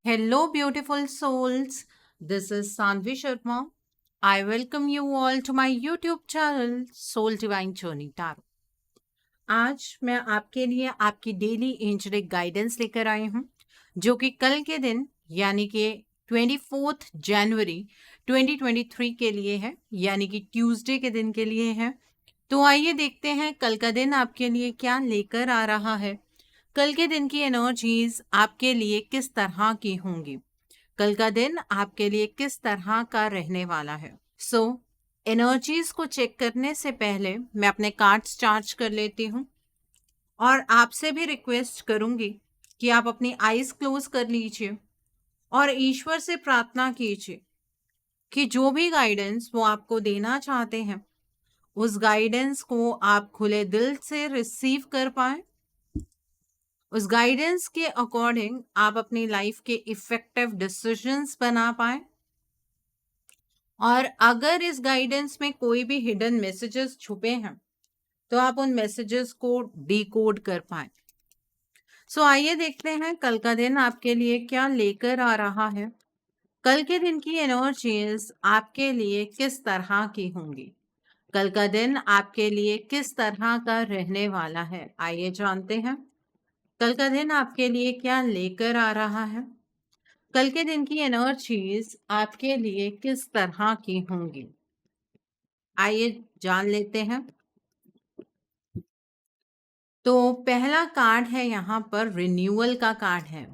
Hello, beautiful souls. This is Sanvi Sharma. I welcome you all to my YouTube channel, Soul Divine Journey Tarot. आज मैं आपके लिए आपकी daily angelic guidance लेकर आई हूँ, जो कि कल के दिन यानी कि 24 जनवरी 2023 के लिए है, यानी कि ट्यूसडे के दिन के लिए है। तो आइए देखते हैं कल का दिन आपके लिए क्या लेकर आ रहा है। कल के दिन की एनर्जीज आपके लिए किस तरह की होंगी, कल का दिन आपके लिए किस तरह का रहने वाला है। एनर्जीज को चेक करने से पहले मैं अपने कार्ड्स चार्ज कर लेती हूँ और आपसे भी रिक्वेस्ट करूंगी कि आप अपनी आईज क्लोज कर लीजिए और ईश्वर से प्रार्थना कीजिए कि जो भी गाइडेंस वो आपको देना चाहते हैं, उस गाइडेंस को आप खुले दिल से रिसीव कर पाए। उस गाइडेंस के अकॉर्डिंग आप अपनी लाइफ के इफेक्टिव डिसीजंस बना पाए। और अगर इस गाइडेंस में कोई भी हिडन मैसेजेस छुपे हैं तो आप उन मैसेजेस को डिकोड कर पाए। आइए देखते हैं कल का दिन आपके लिए क्या लेकर आ रहा है। कल के दिन की एनर्जीज आपके लिए किस तरह की होंगी, कल का दिन आपके लिए किस तरह का रहने वाला है, आइए जानते हैं कल का दिन आपके लिए क्या लेकर आ रहा है। कल के दिन की एनर्जीज आपके लिए किस तरह की होंगी, आइए जान लेते हैं। तो पहला कार्ड है यहाँ पर रिन्यूअल का कार्ड है।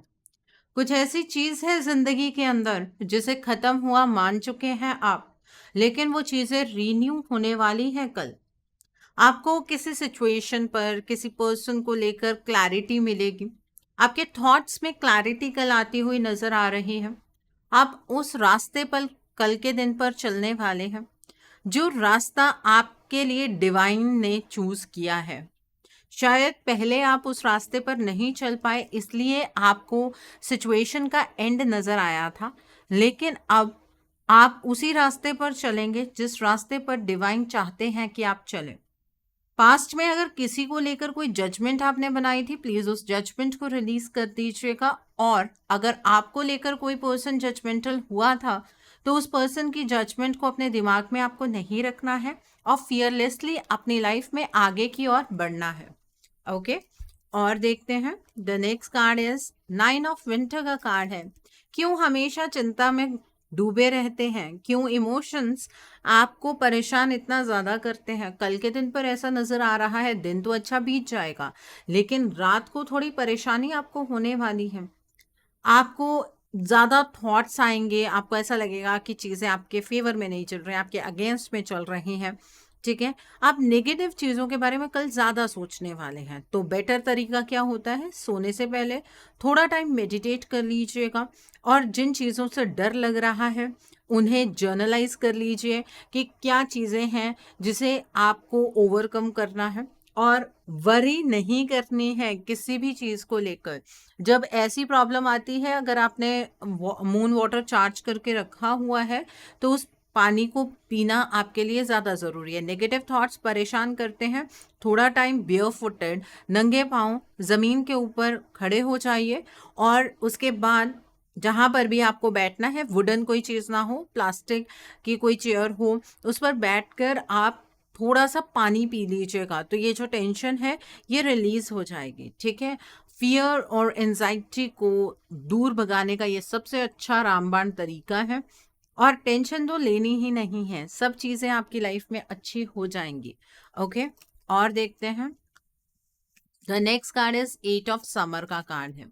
कुछ ऐसी चीज है जिंदगी के अंदर जिसे खत्म हुआ मान चुके हैं आप, लेकिन वो चीजें रीन्यू होने वाली है कल। आपको किसी सिचुएशन पर किसी पर्सन को लेकर क्लैरिटी मिलेगी। आपके थॉट्स में क्लैरिटी कल आती हुई नजर आ रही है। आप उस रास्ते पर कल के दिन पर चलने वाले हैं जो रास्ता आपके लिए डिवाइन ने चूज किया है। शायद पहले आप उस रास्ते पर नहीं चल पाए, इसलिए आपको सिचुएशन का एंड नजर आया था, लेकिन अब आप उसी रास्ते पर चलेंगे जिस रास्ते पर डिवाइन चाहते हैं कि आप चलें। पास्ट में अगर किसी को लेकर कोई जजमेंट आपने बनाई थी, प्लीज उस जजमेंट को रिलीज कर दीजिएगा। और अगर आपको लेकर कोई पर्सन जजमेंटल हुआ था तो उस पर्सन की जजमेंट को अपने दिमाग में आपको नहीं रखना है और फियरलेसली अपनी लाइफ में आगे की ओर बढ़ना है। ओके और देखते हैं the next card is 9 of winter का कार्ड है। क्यों हमेशा चिंता में डूबे रहते हैं, क्यों इमोशंस आपको परेशान इतना ज्यादा करते हैं। कल के दिन पर ऐसा नजर आ रहा है दिन तो अच्छा बीत जाएगा, लेकिन रात को थोड़ी परेशानी आपको होने वाली है। आपको ज्यादा थॉट्स आएंगे, आपको ऐसा लगेगा कि चीजें आपके फेवर में नहीं चल रही, आपके अगेंस्ट में चल रही हैं। ठीक है, आप नेगेटिव चीजों के बारे में कल ज्यादा सोचने वाले हैं। तो बेटर तरीका क्या होता है, सोने से पहले थोड़ा टाइम मेडिटेट कर लीजिएगा और जिन चीजों से डर लग रहा है उन्हें जर्नलाइज कर लीजिए कि क्या चीजें हैं जिसे आपको ओवरकम करना है। और वरी नहीं करनी है किसी भी चीज को लेकर। जब ऐसी प्रॉब्लम आती है, अगर आपने मून वाटर चार्ज करके रखा हुआ है तो उस पानी को पीना आपके लिए ज़्यादा ज़रूरी है। नेगेटिव थॉट्स परेशान करते हैं। थोड़ा टाइम बेयर फुटेड नंगे पाँव ज़मीन के ऊपर खड़े हो जाइए और उसके बाद जहाँ पर भी आपको बैठना है, वुडन कोई चीज़ ना हो, प्लास्टिक की कोई चेयर हो, उस पर बैठकर आप थोड़ा सा पानी पी लीजिएगा तो ये जो टेंशन है ये रिलीज हो जाएगी। ठीक है, फियर और एंजाइटी को दूर भगाने का ये सबसे अच्छा रामबाण तरीका है। और टेंशन तो लेनी ही नहीं है, सब चीजें आपकी लाइफ में अच्छी हो जाएंगी। ओके और देखते हैं the next card is 8 of summer का कार्ड है।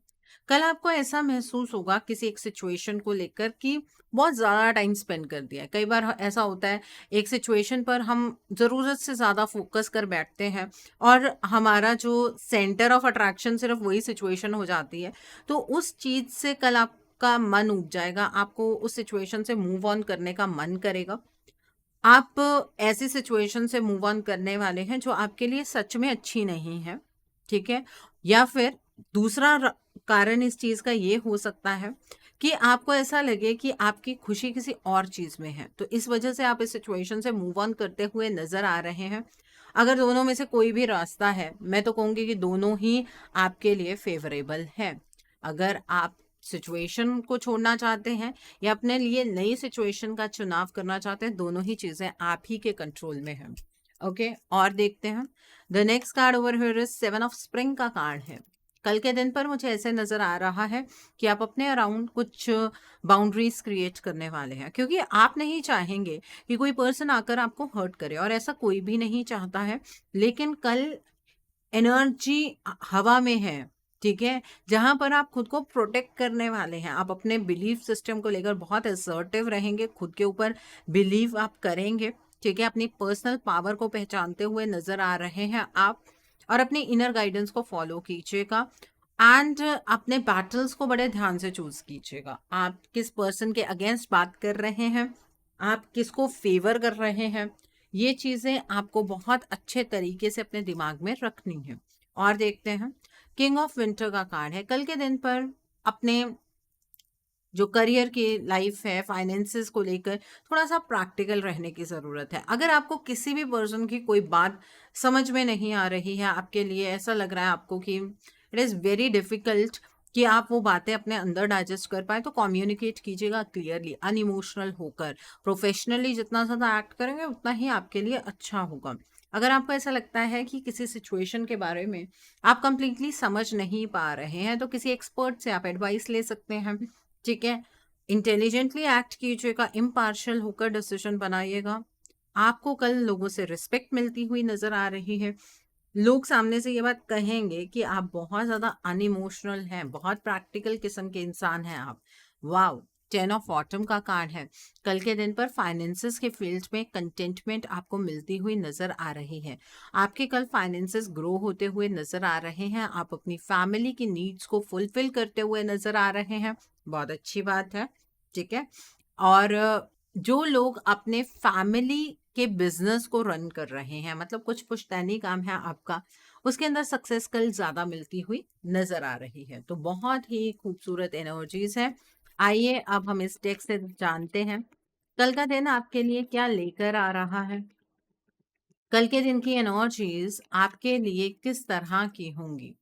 कल आपको ऐसा महसूस होगा किसी एक सिचुएशन को लेकर कि बहुत ज़्यादा टाइम स्पेंड कर दिया है। कई बार ऐसा होता है एक सिचुएशन पर हम ज़रूरत से ज़्यादा फोकस कर बैठते हैं और हमारा जो सेंटर ऑफ अट्रैक्शन सिर्फ वही सिचुएशन हो जाती है। तो उस चीज़ से कल आपका मन उब जाएगा, आपको उस सिचुएशन से मूव ऑन करने का मन करेगा। आप ऐसी सिचुएशन से मूव ऑन करने वाले हैं जो आपके लिए सच में अच्छी नहीं है। ठीक है, या फिर दूसरा कारण इस चीज का ये हो सकता है कि आपको ऐसा लगे कि आपकी खुशी किसी और चीज में है, तो इस वजह से आप इस सिचुएशन से मूव ऑन करते हुए नजर आ रहे हैं। अगर दोनों में से कोई भी रास्ता है, मैं तो कहूंगी कि दोनों ही आपके लिए फेवरेबल है। अगर आप सिचुएशन को छोड़ना चाहते हैं या अपने लिए नई सिचुएशन का चुनाव करना चाहते हैं, दोनों ही चीजें आप ही के कंट्रोल में है। ओके, और देखते हैं the next card over here is 7 of spring का कार्ड है। कल के दिन पर मुझे ऐसे नजर आ रहा है कि आप अपने अराउंड कुछ बाउंड्रीज क्रिएट करने वाले हैं, क्योंकि आप नहीं चाहेंगे कि कोई पर्सन आकर आपको हर्ट करे, और ऐसा कोई भी नहीं चाहता है। लेकिन कल एनर्जी हवा में है, ठीक है, जहां पर आप खुद को प्रोटेक्ट करने वाले हैं। आप अपने बिलीफ सिस्टम को लेकर बहुत असर्टिव रहेंगे, खुद के ऊपर बिलीव आप करेंगे, ठीक है, अपनी पर्सनल पावर को पहचानते हुए नजर आ रहे हैं आप, और अपनी इनर गाइडेंस को फॉलो कीजिएगा एंड अपने बैटल्स को बड़े ध्यान से चूज कीजिएगा। आप किस पर्सन के अगेंस्ट बात कर रहे हैं, आप किसको फेवर कर रहे हैं, ये चीजें आपको बहुत अच्छे तरीके से अपने दिमाग में रखनी है। और देखते हैं किंग ऑफ विंटर का कार्ड है। कल के दिन पर अपने जो करियर की लाइफ है, फाइनेंसेस को लेकर थोड़ा सा प्रैक्टिकल रहने की ज़रूरत है। अगर आपको किसी भी पर्सन की कोई बात समझ में नहीं आ रही है, आपके लिए ऐसा लग रहा है आपको कि इट इज़ वेरी डिफ़िकल्ट कि आप वो बातें अपने अंदर डाइजेस्ट कर पाए, तो कम्युनिकेट कीजिएगा क्लियरली, अनइमोशनल होकर। प्रोफेशनली जितना ज़्यादा एक्ट करेंगे उतना ही आपके लिए अच्छा होगा। अगर आपको ऐसा लगता है कि किसी सिचुएशन के बारे में आप कंप्लीटली समझ नहीं पा रहे हैं, तो किसी एक्सपर्ट से आप एडवाइस ले सकते हैं, ठीक है। इंटेलिजेंटली एक्ट कीजिएगा, इम्पार्शियल होकर डिसीजन बनाइएगा। आपको कल लोगों से रिस्पेक्ट मिलती हुई नजर आ रही है। लोग सामने से ये बात कहेंगे कि आप बहुत ज्यादा अनइमोशनल हैं, बहुत प्रैक्टिकल किस्म के इंसान हैं आप। वाओ, 10 ऑफ ऑटम का कार्ड है। कल के दिन पर फाइनेंसेस के फील्ड में कंटेंटमेंट आपको मिलती हुई नजर आ रही है। आपके कल फाइनेंसेस ग्रो होते हुए नजर आ रहे हैं। आप अपनी फैमिली की नीड्स को फुलफिल करते हुए नजर आ रहे हैं। बहुत अच्छी बात है, ठीक है। और जो लोग अपने फैमिली के बिजनेस को रन कर रहे हैं, मतलब कुछ पुश्तैनी काम है आपका, उसके अंदर सक्सेस कल ज्यादा मिलती हुई नजर आ रही है। तो बहुत ही खूबसूरत एनर्जीज है। आइए अब हम इस टेक्स्ट से जानते हैं कल का दिन आपके लिए क्या लेकर आ रहा है। कल के दिन की एनर्जीज आपके लिए किस तरह की होंगी,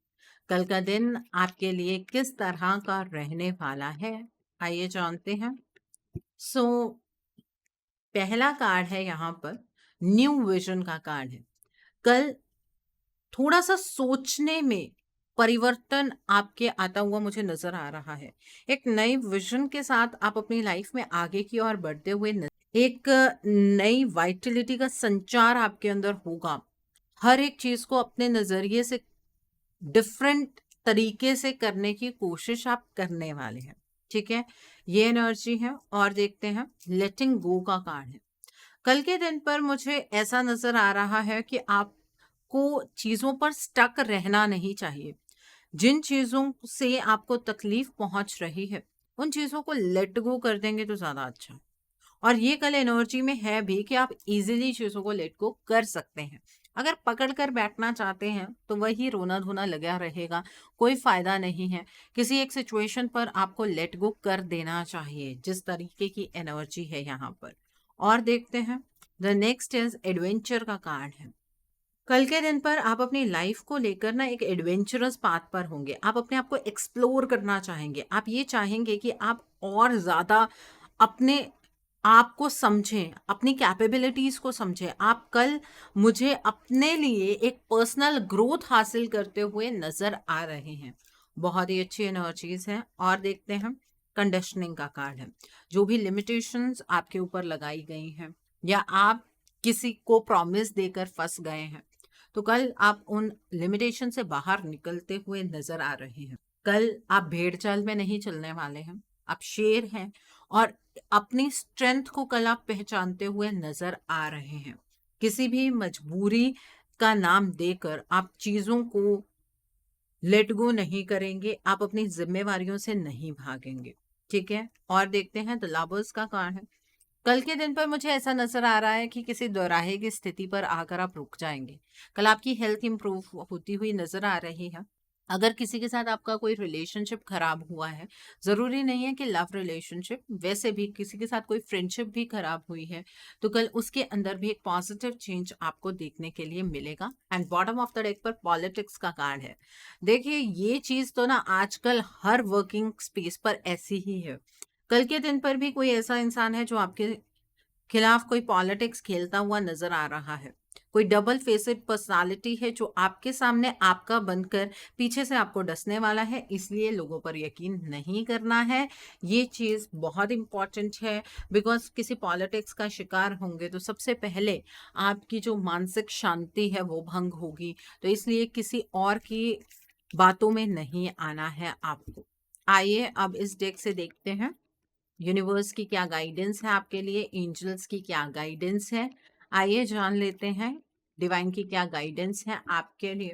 कल का दिन आपके लिए किस तरह का रहने वाला है, आइए जानते हैं। सो पहला कार्ड है यहाँ पर न्यू विजन का कार्ड है। कल थोड़ा सा सोचने में परिवर्तन आपके आता हुआ मुझे नजर आ रहा है। एक नई विजन के साथ आप अपनी लाइफ में आगे की ओर बढ़ते हुए एक नई वाइटलिटी का संचार आपके अंदर होगा। हर एक चीज को अपने नजरिए से डिफरेंट तरीके से करने की कोशिश आप करने वाले हैं, ठीक है, ये एनर्जी है। और देखते हैं लेटिंग गो का कार्ड है। कल के दिन पर मुझे ऐसा नजर आ रहा है कि आपको चीजों पर स्टक रहना नहीं चाहिए। जिन चीजों से आपको तकलीफ पहुंच रही है उन चीजों को लेट गो कर देंगे तो ज्यादा अच्छा। और ये कल एनर्जी में है भी कि आप इजीली चीजों को लेट गो कर सकते हैं। अगर पकड़ कर बैठना चाहते हैं तो वही रोना धोना लगा रहेगा, कोई फायदा नहीं है। किसी एक सिचुएशन पर आपको लेट गो कर देना चाहिए, जिस तरीके की एनर्जी है यहाँ पर। और देखते हैं द नेक्स्ट इज एडवेंचर का कार्ड है। कल के दिन पर आप अपनी लाइफ को लेकर ना एक एडवेंचरस पाथ पर होंगे। आप अपने आप को एक्सप्लोर करना चाहेंगे। आप ये चाहेंगे कि आप और ज्यादा अपने आप को समझें, अपनी कैपेबिलिटीज को समझें। आप कल मुझे अपने लिए एक पर्सनल ग्रोथ हासिल करते हुए नजर आ रहे हैं। बहुत ही अच्छी एनर्जीज है। और देखते हैं कंडीशनिंग का कार्ड है। जो भी लिमिटेशंस आपके ऊपर लगाई गई हैं या आप किसी को प्रॉमिस देकर फंस गए हैं, तो कल आप उन लिमिटेशन से बाहर निकलते हुए नजर आ रहे हैं। कल आप भेड़ चाल में नहीं चलने वाले हैं, आप शेर हैं। और अपनी स्ट्रेंथ को कल आप पहचानते हुए नजर आ रहे हैं। किसी भी मजबूरी का नाम देकर आप चीजों को लेट गो नहीं करेंगे, आप अपनी जिम्मेवारियों से नहीं भागेंगे, ठीक है। और देखते हैं द लवर्स का कार्ड है। कल के दिन पर मुझे ऐसा नजर आ रहा है कि किसी दोराहे की स्थिति पर आकर आप रुक जाएंगे। कल आपकी हेल्थ इंप्रूव होती हुई नजर आ रही है। अगर किसी के साथ आपका कोई रिलेशनशिप खराब हुआ है, ज़रूरी नहीं है कि लव रिलेशनशिप, वैसे भी किसी के साथ कोई फ्रेंडशिप भी खराब हुई है, तो कल उसके अंदर भी एक पॉजिटिव चेंज आपको देखने के लिए मिलेगा। And bottom of the deck पर पॉलिटिक्स का कार्ड है। देखिए, ये चीज़ तो ना आजकल हर वर्किंग स्पेस पर ऐसी ही है। कल के दिन पर भी कोई ऐसा इंसान है जो आपके खिलाफ कोई पॉलिटिक्स खेलता हुआ नजर आ रहा है। कोई डबल फेसेड पर्सनालिटी है जो आपके सामने आपका बनकर पीछे से आपको डसने वाला है, इसलिए लोगों पर यकीन नहीं करना है। ये चीज़ बहुत इंपॉर्टेंट है, बिकॉज किसी पॉलिटिक्स का शिकार होंगे तो सबसे पहले आपकी जो मानसिक शांति है वो भंग होगी। तो इसलिए किसी और की बातों में नहीं आना है आपको। आइए अब इस डेक से देखते हैं यूनिवर्स की क्या गाइडेंस है आपके लिए, एंजल्स की क्या गाइडेंस है। आइए जान लेते हैं डिवाइन की क्या गाइडेंस है आपके लिए।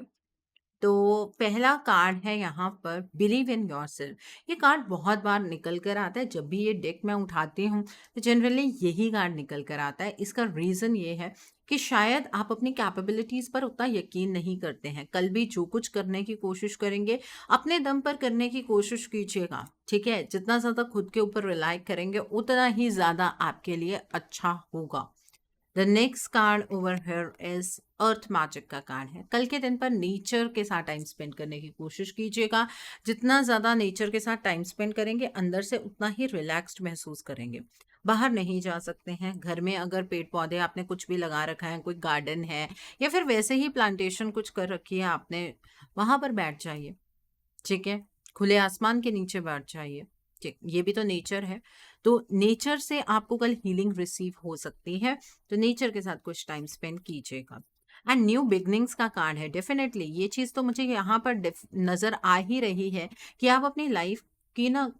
तो पहला कार्ड है यहाँ पर बिलीव इन योरसेल्फ। ये कार्ड बहुत बार निकल कर आता है, जब भी ये डेक मैं उठाती हूँ तो जनरली यही कार्ड निकल कर आता है। इसका रीज़न ये है कि शायद आप अपनी कैपेबिलिटीज़ पर उतना यकीन नहीं करते हैं। कल भी जो कुछ करने की कोशिश करेंगे अपने दम पर करने की कोशिश कीजिएगा, ठीक है। जितना ज़्यादा खुद के ऊपर रिलाई करेंगे उतना ही ज़्यादा आपके लिए अच्छा होगा। The next card over here is earth magic का कार्ड है। कल के दिन पर नेचर के साथ टाइम स्पेंड करने की कोशिश कीजिएगा। जितना ज़्यादा नेचर के साथ टाइम स्पेंड करेंगे अंदर से उतना ही रिलैक्स्ड महसूस करेंगे। बाहर नहीं जा सकते हैं, घर में अगर पेड़ पौधे आपने कुछ भी लगा रखा है, कोई गार्डन है या फिर वैसे ही प्लांटेशन कुछ कर रखी है आपने, वहाँ पर बैठ जाइए, ठीक है। खुले आसमान के नीचे बैठ जाइए, ठीक। ये भी तो नेचर है। तो नेचर से आपको कल हीलिंग रिसीव हो सकती है, तो नेचर के साथ कुछ टाइम स्पेंड कीजिएगा। एंड न्यू बिगनिंग्स का कार्ड है। डेफिनेटली ये चीज़ तो मुझे यहाँ पर नज़र आ ही रही है कि आप अपनी लाइफ की ना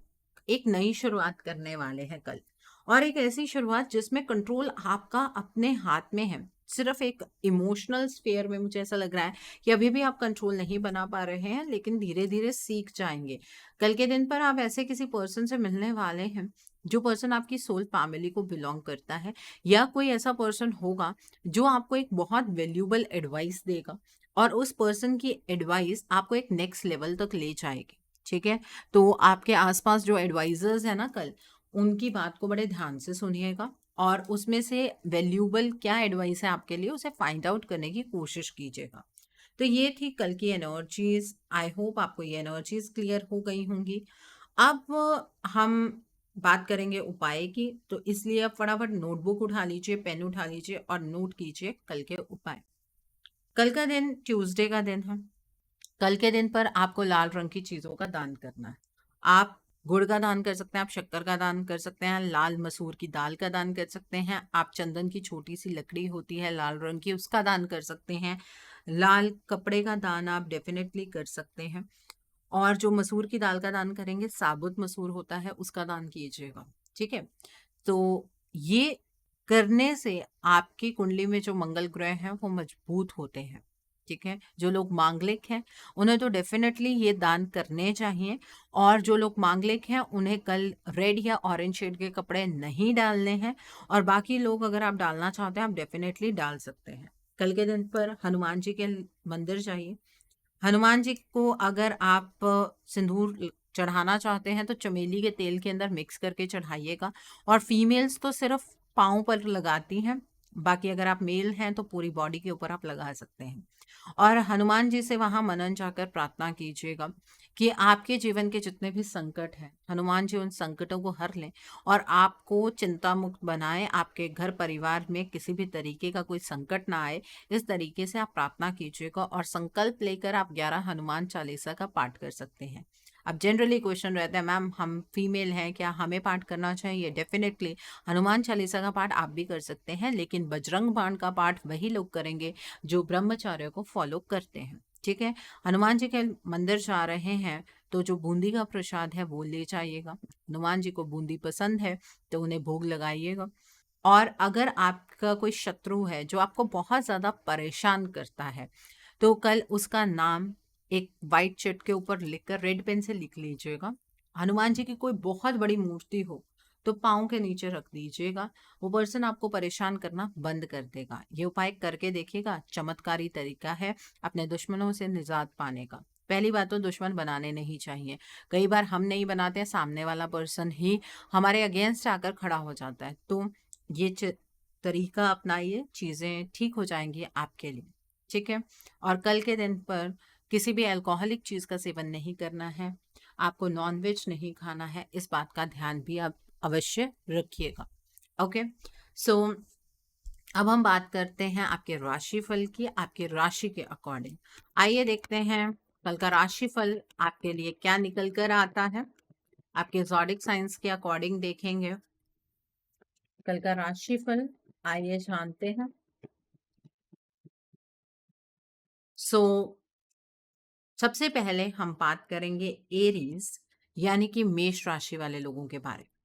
एक नई शुरुआत करने वाले हैं कल। और एक ऐसी शुरुआत जिसमें कंट्रोल आपका अपने हाथ में है। सिर्फ एक इमोशनल स्फेयर में मुझे ऐसा लग रहा है कि अभी भी आप कंट्रोल नहीं बना पा रहे हैं, लेकिन धीरे धीरे सीख जाएंगे। कल के दिन पर आप ऐसे किसी पर्सन से मिलने वाले हैं जो पर्सन आपकी सोल फैमिली को बिलोंग करता है, या कोई ऐसा पर्सन होगा जो आपको एक बहुत वैल्यूबल एडवाइस देगा और उस पर्सन की एडवाइस आपको एक नेक्स्ट लेवल तक ले जाएगी, ठीक है। तो आपके आसपास जो एडवाइजर्स है ना कल, उनकी बात को बड़े ध्यान से सुनिएगा और उसमें से वैल्यूबल क्या एडवाइस है आपके लिए उसे फाइंड आउट करने की कोशिश कीजिएगा। तो ये थी कल की एनर्जीज। आई होप आपको ये एनर्जीज क्लियर हो गई होंगी। अब हम बात करेंगे उपाय की, तो इसलिए अब फटाफट नोटबुक उठा लीजिए, पेन उठा लीजिए और नोट कीजिए कल के उपाय। कल का दिन ट्यूसडे का दिन है। कल के दिन पर आपको लाल रंग की चीज़ों का दान करना है। आप गुड़ का दान कर सकते हैं, आप शक्कर का दान कर सकते हैं, लाल मसूर की दाल का दान कर सकते हैं, आप चंदन की छोटी सी लकड़ी होती है लाल रंग की उसका दान कर सकते हैं, लाल कपड़े का दान आप डेफिनेटली कर सकते हैं। और जो मसूर की दाल का दान करेंगे, साबुत मसूर होता है उसका दान कीजिएगा, ठीक है। तो ये करने से आपकी कुंडली में जो मंगल ग्रह हैं वो मजबूत होते हैं, ठीक है। जो लोग मांगलिक हैं उन्हें तो डेफिनेटली ये दान करने चाहिए, और जो लोग मांगलिक हैं उन्हें कल रेड या ऑरेंज शेड के कपड़े नहीं डालने हैं, और बाकी लोग अगर आप डालना चाहते हैं आप डेफिनेटली डाल सकते हैं। कल के दिन पर हनुमान जी के मंदिर जाइए। हनुमान जी को अगर आप सिंदूर चढ़ाना चाहते हैं तो चमेली के तेल के अंदर मिक्स करके चढ़ाइएगा। और फीमेल्स तो सिर्फ पाँव पर लगाती हैं, बाकी अगर आप मेल हैं तो पूरी बॉडी के ऊपर आप लगा सकते हैं। और हनुमान जी से वहाँ मनन जाकर प्रार्थना कीजिएगा कि आपके जीवन के जितने भी संकट हैं हनुमान जी उन संकटों को हर लें और आपको चिंता मुक्त बनाए, आपके घर परिवार में किसी भी तरीके का कोई संकट ना आए। इस तरीके से आप प्रार्थना कीजिएगा और संकल्प लेकर आप 11 हनुमान चालीसा का पाठ कर सकते हैं। अब जनरली क्वेश्चन रहता है, मैम हम फीमेल हैं क्या हमें पाठ करना चाहिए? डेफिनेटली हनुमान चालीसा का पाठ आप भी कर सकते हैं, लेकिन बजरंग बाण का पाठ वही लोग करेंगे जो ब्रह्मचार्य को फॉलो करते हैं, ठीक है। हनुमान जी के मंदिर जा रहे हैं तो जो बूंदी का प्रसाद है वो ले जाइएगा। हनुमान जी को बूंदी पसंद है तो उन्हें भोग लगाइएगा। और अगर आपका कोई शत्रु है जो आपको बहुत ज़्यादा परेशान करता है, तो कल उसका नाम एक वाइट चिट के ऊपर लिखकर रेड पेन से लिख लीजिएगा। हनुमान जी की कोई बहुत बड़ी मूर्ति हो तो पाँव के नीचे रख दीजिएगा, वो पर्सन आपको परेशान करना बंद कर देगा। ये उपाय करके देखिएगा, चमत्कारी तरीका है अपने दुश्मनों से निजात पाने का। पहली बात तो दुश्मन बनाने नहीं चाहिए। कई बार हम नहीं बनाते हैं, सामने वाला पर्सन ही हमारे अगेंस्ट आकर खड़ा हो जाता है। तो ये तरीका अपनाइए, चीज़ें ठीक हो जाएंगी आपके लिए। ठीक है। और कल के दिन पर किसी भी अल्कोहलिक चीज़ का सेवन नहीं करना है, आपको नॉनवेज नहीं खाना है, इस बात का ध्यान भी आप अवश्य रखिएगा। ओके। सो अब हम बात करते हैं आपके राशिफल की, आपके राशि के अकॉर्डिंग। आइए देखते हैं कल का राशिफल आपके लिए क्या निकल कर आता है। आपके ज़ोडिक साइंस के अकॉर्डिंग देखेंगे कल का राशिफल। आइए जानते हैं। सो सबसे पहले हम बात करेंगे एरीज यानी कि मेष राशि वाले लोगों के बारे में।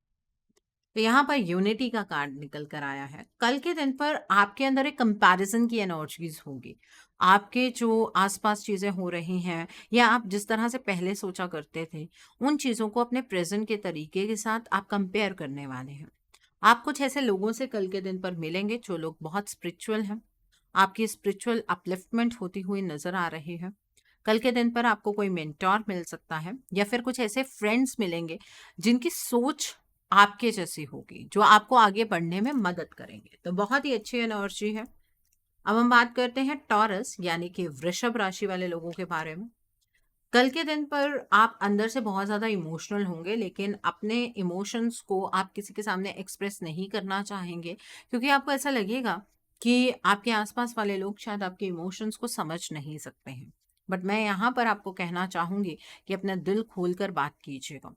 तो यहाँ पर यूनिटी का कार्ड निकल कर आया है। कल के दिन पर आपके अंदर एक कंपैरिजन की एनर्जीज होगी। आपके जो आसपास चीजें हो रही हैं या आप जिस तरह से पहले सोचा करते थे, उन चीजों को अपने प्रेजेंट के तरीके के साथ आप कंपेयर करने वाले हैं। आप कुछ ऐसे लोगों से कल के दिन पर मिलेंगे जो लोग बहुत स्पिरिचुअल हैं। आपकी स्पिरिचुअल अपलिफ्टमेंट होती हुई नजर आ रही है। कल के दिन पर आपको कोई मेंटोर मिल सकता है या फिर कुछ ऐसे फ्रेंड्स मिलेंगे जिनकी सोच आपके जैसी होगी, जो आपको आगे बढ़ने में मदद करेंगे। तो बहुत ही अच्छी एनर्जी है। अब हम बात करते हैं टॉरस यानी कि वृषभ राशि वाले लोगों के बारे में। कल के दिन पर आप अंदर से बहुत ज़्यादा इमोशनल होंगे, लेकिन अपने इमोशंस को आप किसी के सामने एक्सप्रेस नहीं करना चाहेंगे, क्योंकि आपको ऐसा लगेगा कि आपके आसपास वाले लोग शायद आपके इमोशंस को समझ नहीं सकते हैं। बट मैं यहाँ पर आपको कहना चाहूँगी कि अपना दिल खोलकर बात कीजिएगा।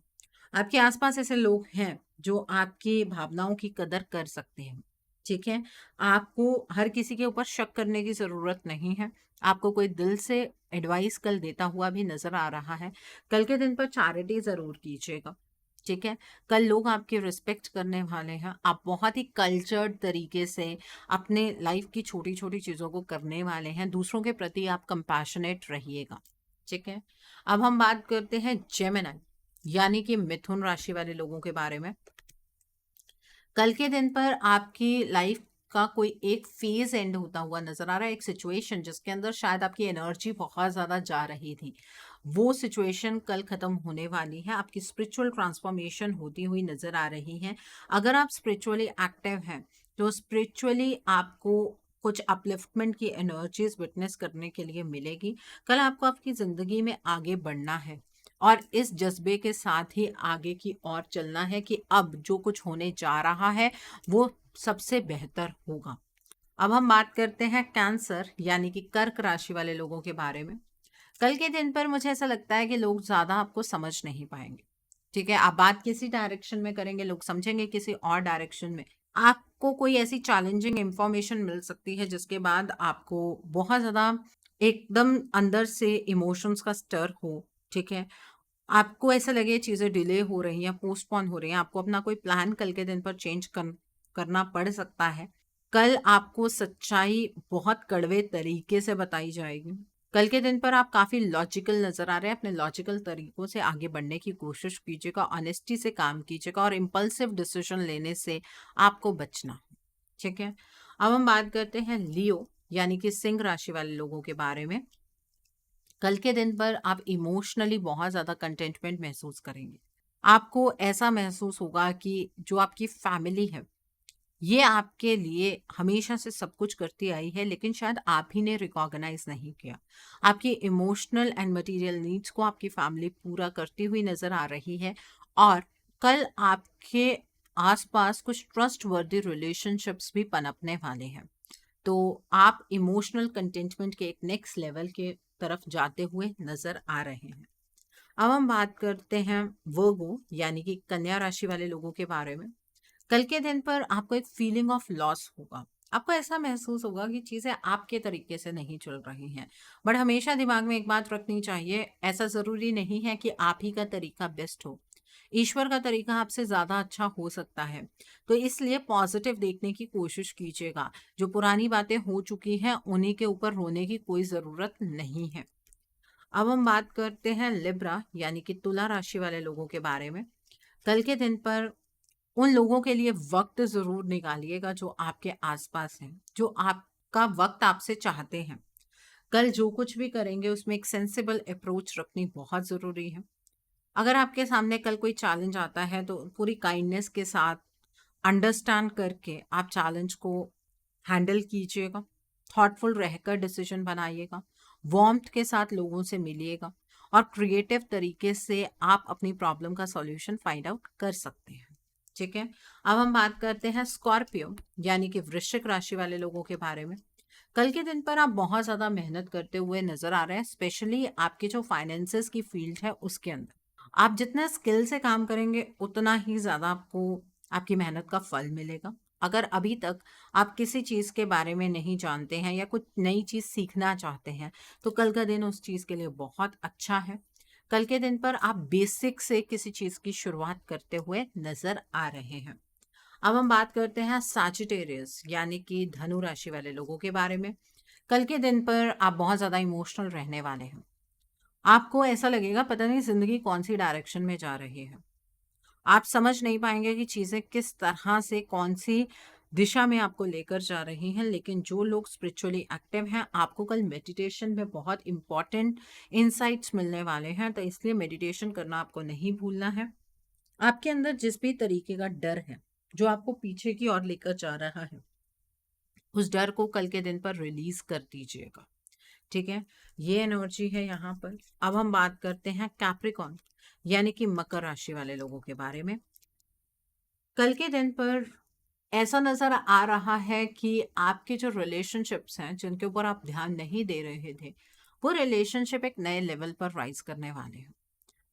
आपके आसपास ऐसे लोग हैं जो आपकी भावनाओं की कदर कर सकते हैं। ठीक है। आपको हर किसी के ऊपर शक करने की ज़रूरत नहीं है। आपको कोई दिल से एडवाइस कल देता हुआ भी नज़र आ रहा है। कल के दिन पर चैरिटी ज़रूर कीजिएगा। ठीक है। कल लोग आपकी रिस्पेक्ट करने वाले हैं। आप बहुत ही कल्चर्ड तरीके से अपने लाइफ की छोटी छोटी चीज़ों को करने वाले हैं। दूसरों के प्रति आप कंपैशनेट रहिएगा। ठीक है। अब हम बात करते हैं जेमिनी यानी कि मिथुन राशि वाले लोगों के बारे में। कल के दिन पर आपकी लाइफ का कोई एक फेज एंड होता हुआ नजर आ रहा है, एक सिचुएशन जिसके अंदर शायद आपकी एनर्जी बहुत ज्यादा जा रही थी, वो सिचुएशन कल खत्म होने वाली है। आपकी स्पिरिचुअल ट्रांसफॉर्मेशन होती हुई नजर आ रही है। अगर आप स्पिरिचुअली एक्टिव हैं तो स्पिरिचुअली आपको कुछ अपलिफ्टमेंट की एनर्जीज विटनेस करने के लिए मिलेगी। कल आपको आपकी जिंदगी में आगे बढ़ना है और इस जज्बे के साथ ही आगे की ओर चलना है कि अब जो कुछ होने जा रहा है वो सबसे बेहतर होगा। अब हम बात करते हैं कैंसर यानी कि कर्क राशि वाले लोगों के बारे में। कल के दिन पर मुझे ऐसा लगता है कि लोग ज्यादा आपको समझ नहीं पाएंगे। ठीक है। आप बात किसी डायरेक्शन में करेंगे, लोग समझेंगे किसी और डायरेक्शन में। आपको कोई ऐसी चैलेंजिंग इंफॉर्मेशन मिल सकती है जिसके बाद आपको बहुत ज्यादा एकदम अंदर से इमोशंस का स्टर हो। ठीक है। आपको ऐसा लगे चीज़ें डिले हो रही हैं, पोस्टपोन हो रही हैं, आपको अपना कोई प्लान कल के दिन पर करना पड़ सकता है। कल आपको सच्चाई बहुत कड़वे तरीके से बताई जाएगी। कल के दिन पर आप काफ़ी लॉजिकल नज़र आ रहे हैं। अपने लॉजिकल तरीकों से आगे बढ़ने की कोशिश कीजिएगा, ऑनेस्टी से काम कीजिएगा और इम्पल्सिव डिसीजन लेने से आपको बचना है। ठीक है। अब हम बात करते हैं लियो यानी कि सिंह राशि वाले लोगों के बारे में। कल के दिन पर आप इमोशनली बहुत ज़्यादा कंटेंटमेंट महसूस करेंगे। आपको ऐसा महसूस होगा कि जो आपकी फैमिली है, ये आपके लिए हमेशा से सब कुछ करती आई है, लेकिन शायद आप ही ने रिकॉग्नाइज नहीं किया। आपकी इमोशनल एंड मटेरियल नीड्स को आपकी फैमिली पूरा करती हुई नज़र आ रही है। और कल आपके आसपास कुछ ट्रस्ट वर्दी रिलेशनशिप्स भी पनपने वाले हैं। तो आप इमोशनल कंटेंटमेंट के एक नेक्स्ट लेवल के तरफ जाते हुए नजर आ रहे हैं। अब हम बात करते हैं वर्गो यानी कि कन्या राशि वाले लोगों के बारे में। कल के दिन पर आपको एक फीलिंग ऑफ लॉस होगा। आपको ऐसा महसूस होगा कि चीजें आपके तरीके से नहीं चल रही हैं। बट हमेशा दिमाग में एक बात रखनी चाहिए, ऐसा जरूरी नहीं है कि आप ही का तरीका बेस्ट हो। ईश्वर का तरीका आपसे ज्यादा अच्छा हो सकता है। तो इसलिए पॉजिटिव देखने की कोशिश कीजिएगा। जो पुरानी बातें हो चुकी हैं उन्हीं के ऊपर रोने की कोई जरूरत नहीं है। अब हम बात करते हैं लिब्रा यानी कि तुला राशि वाले लोगों के बारे में। कल के दिन पर उन लोगों के लिए वक्त जरूर निकालिएगा जो आपके आसपास हैं, जो आपका वक्त आपसे चाहते हैं। कल जो कुछ भी करेंगे उसमें एक सेंसिबल अप्रोच रखनी बहुत ज़रूरी है। अगर आपके सामने कल कोई चैलेंज आता है तो पूरी काइंडनेस के साथ अंडरस्टैंड करके आप चैलेंज को हैंडल कीजिएगा। थॉटफुल रहकर डिसीजन बनाइएगा। वार्मथ के साथ लोगों से मिलिएगा और क्रिएटिव तरीके से आप अपनी प्रॉब्लम का सॉल्यूशन फाइंड आउट कर सकते हैं। ठीक है, अब हम बात करते हैं स्कॉर्पियो यानी कि वृश्चिक राशि वाले लोगों के बारे में। कल के दिन पर आप बहुत ज़्यादा मेहनत करते हुए नजर आ रहे हैं, स्पेशली आपके जो फाइनेंसेस की फील्ड है उसके अंदर। आप जितना स्किल से काम करेंगे उतना ही ज़्यादा आपको आपकी मेहनत का फल मिलेगा। अगर अभी तक आप किसी चीज़ के बारे में नहीं जानते हैं या कुछ नई चीज़ सीखना चाहते हैं तो कल का दिन उस चीज़ के लिए बहुत अच्छा है। कल के दिन पर आप बेसिक से किसी चीज़ की शुरुआत करते हुए नजर आ रहे हैं। अब हम बात करते हैं सैजिटेरियस यानी कि धनु राशि वाले लोगों के बारे में। कल के दिन पर आप बहुत ज़्यादा इमोशनल रहने वाले हैं। आपको ऐसा लगेगा पता नहीं ज़िंदगी कौन सी डायरेक्शन में जा रही है। आप समझ नहीं पाएंगे कि चीज़ें किस तरह से कौन सी दिशा में आपको लेकर जा रही हैं। लेकिन जो लोग स्पिरिचुअली एक्टिव हैं आपको कल मेडिटेशन में बहुत इंपॉर्टेंट इंसाइट्स मिलने वाले हैं, तो इसलिए मेडिटेशन करना आपको नहीं भूलना है। आपके अंदर जिस भी तरीके का डर है जो आपको पीछे की ओर लेकर जा रहा है उस डर को कल के दिन पर रिलीज कर दीजिएगा। ठीक है, ये एनर्जी है यहाँ पर। अब हम बात करते हैं कैप्रिकॉन यानी कि मकर राशि वाले लोगों के बारे में। कल के दिन पर ऐसा नजर आ रहा है कि आपके जो रिलेशनशिप्स हैं जिनके ऊपर आप ध्यान नहीं दे रहे थे वो रिलेशनशिप एक नए लेवल पर राइज करने वाले हैं।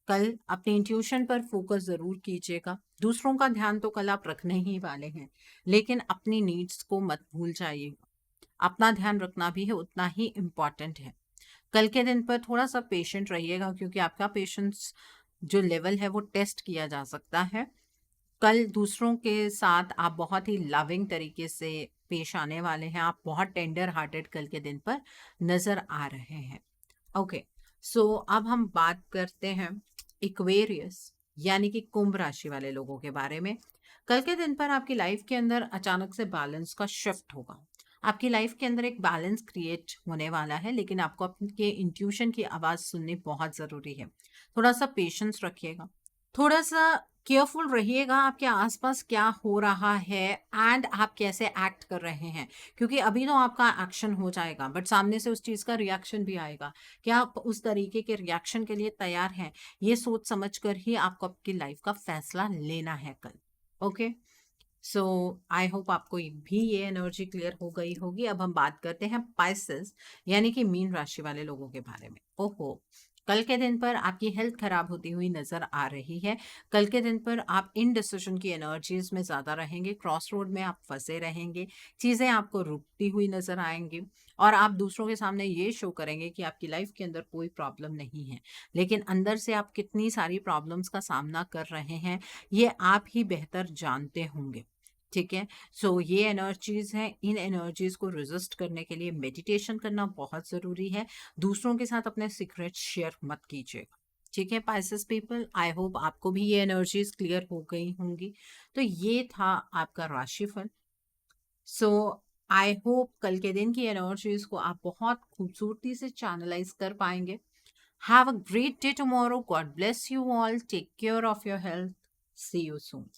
कल अपनी इंट्यूशन पर फोकस जरूर कीजिएगा। दूसरों का ध्यान तो कल आप रखने ही वाले हैं, लेकिन अपनी नीड्स को मत भूल जाइएगा। अपना ध्यान रखना भी है उतना ही इम्पॉर्टेंट है। कल के दिन पर थोड़ा सा पेशेंट रहिएगा क्योंकि आपका पेशेंस जो लेवल है वो टेस्ट किया जा सकता है। कल दूसरों के साथ आप बहुत ही लविंग तरीके से पेश आने वाले हैं। आप बहुत टेंडर हार्टेड कल के दिन पर नजर आ रहे हैं। ओके, सो अब हम बात करते हैं इक्वेरियस यानी कि कुंभ राशि वाले लोगों के बारे में। कल के दिन पर आपकी लाइफ के अंदर अचानक से बैलेंस का शिफ्ट होगा। आपकी लाइफ के अंदर एक बैलेंस क्रिएट होने वाला है, लेकिन आपको आपके इंट्यूशन की आवाज़ सुननी बहुत ज़रूरी है। थोड़ा सा पेशेंस रखिएगा, थोड़ा सा केयरफुल रहिएगा आपके आसपास क्या हो रहा है एंड आप कैसे एक्ट कर रहे हैं, क्योंकि अभी तो आपका एक्शन हो जाएगा बट सामने से उस चीज़ का रिएक्शन भी आएगा। क्या आप उस तरीके के रिएक्शन के लिए तैयार हैं? ये सोच समझ कर ही आपको आपकी लाइफ का फैसला लेना है कल। ओके, सो आई होप आपको भी ये एनर्जी क्लियर हो गई होगी। अब हम बात करते हैं पाइसेस यानी कि मीन राशि वाले लोगों के बारे में। ओहो, कल के दिन पर आपकी हेल्थ खराब होती हुई नजर आ रही है। कल के दिन पर आप इनडिसिजन की एनर्जीज में ज्यादा रहेंगे, क्रॉस रोड में आप फंसे रहेंगे, चीजें आपको रुकती हुई नजर आएंगी और आप दूसरों के सामने ये शो करेंगे कि आपकी लाइफ के अंदर कोई प्रॉब्लम नहीं है, लेकिन अंदर से आप कितनी सारी प्रॉब्लम्स का सामना कर रहे हैं ये आप ही बेहतर जानते होंगे। ठीक है, सो ये एनर्जीज हैं। इन एनर्जीज को रेजिस्ट करने के लिए मेडिटेशन करना बहुत ज़रूरी है। दूसरों के साथ अपने सीक्रेट शेयर मत कीजिएगा। ठीक है पाइसेस पीपल, आई होप आपको भी ये एनर्जीज क्लियर हो गई होंगी। तो ये था आपका राशिफल। सो आई होप कल के दिन की एनर्जीज को आप बहुत खूबसूरती से चैनलाइज कर पाएंगे। Have a great day tomorrow. God bless you all. Take care of your health. See you soon.